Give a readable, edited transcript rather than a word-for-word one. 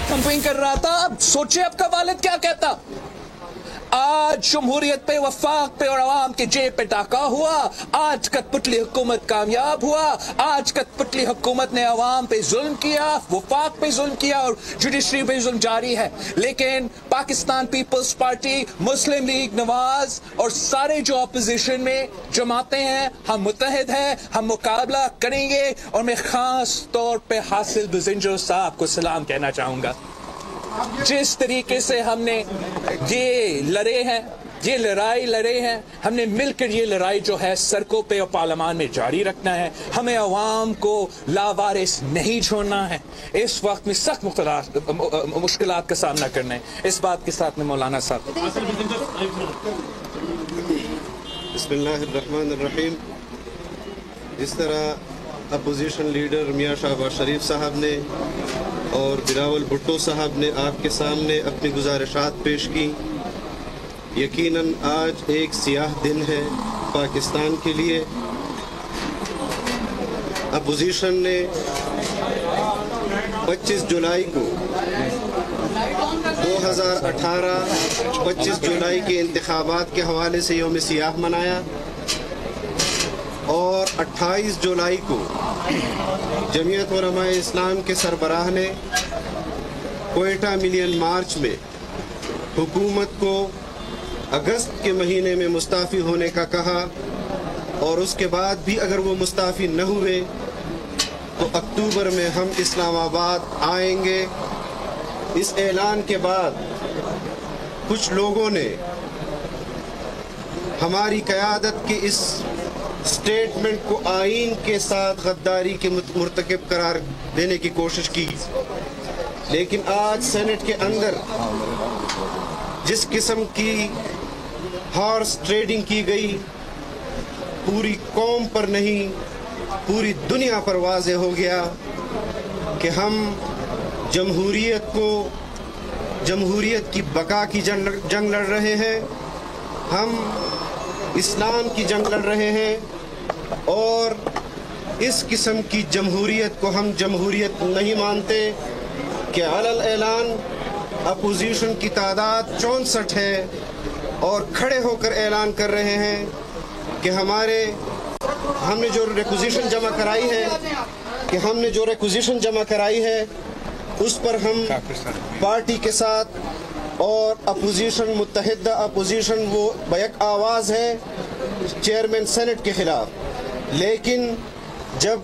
Campaign कर रहा था, अब सोचिए आपका वालिद क्या कहता। आज जमहूरियत पे, वफाक पे और अवाम के जेब पे डाका हुआ। आज कठपुतली हुकूमत कामयाब हुआ। आज कठपुतली हुकूमत ने अवाम पे जुल्म किया, वफाक पे जुल्म किया और जुडिशरी पे जुल्म जारी है। लेकिन पाकिस्तान पीपल्स पार्टी, मुस्लिम लीग नवाज और सारे जो अपोजिशन में जमाते हैं, हम मुत्तहिद हैं, हम मुकाबला करेंगे। और मैं खास तौर पे हासिल बुज़िंजो साहब को सलाम कहना चाहूँगा। जिस तरीके से हमने ये लड़े हैं, ये लड़ाई लड़े हैं, हमने मिलकर ये लड़ाई जो है सड़कों पे और पार्लियामान में जारी रखना है। हमें अवाम को लावारिस नहीं छोड़ना है। इस वक्त में सख्त मुश्किलात का सामना करना है। इस बात के साथ में मौलाना साहब। बिस्मिल्लाहिर्रहमानिर्रहीम। जिस तरह अपोजिशन लीडर मियां शहबाज शरीफ साहब ने और बिलावल भुट्टो साहब ने आपके सामने अपनी गुजारिशात पेश की, यकीनन आज एक सियाह दिन है पाकिस्तान के लिए। अपोजिशन ने 25 जुलाई को 2018 25 जुलाई के इंतखाबात के हवाले से यौम सियाह मनाया और 28 जुलाई को जमीयत उलमा इस्लाम के सरबराह ने क्वेटा मिलियन मार्च में हुकूमत को अगस्त के महीने में मुस्ताफ़ी होने का कहा और उसके बाद भी अगर वो मुस्ताफ़ी न हुए तो अक्टूबर में हम इस्लामाबाद आएंगे। इस ऐलान के बाद कुछ लोगों ने हमारी क़यादत के इस स्टेटमेंट को आईन के साथ गद्दारी के मुर्तकिब करार देने की कोशिश की, लेकिन आज सेनेट के अंदर जिस किस्म की हॉर्स ट्रेडिंग की गई, पूरी कौम पर नहीं पूरी दुनिया पर वाज़े हो गया कि हम जमहूरियत की बका की जंग लड़ रहे हैं, हम इस्लाम की जंग लड़ रहे हैं। और इस किस्म की जमहूरियत को हम जमहूरियत नहीं मानते कि अलल ऐलान अपोजिशन की तादाद 64 है और खड़े होकर ऐलान कर रहे हैं कि हमने जो रिक्विजिशन जमा कराई है उस पर हम पार्टी के साथ और अपोजिशन मुत्तहिदा अपोजिशन वो बैक आवाज़ है चेयरमैन सेनेट के ख़िलाफ़। लेकिन जब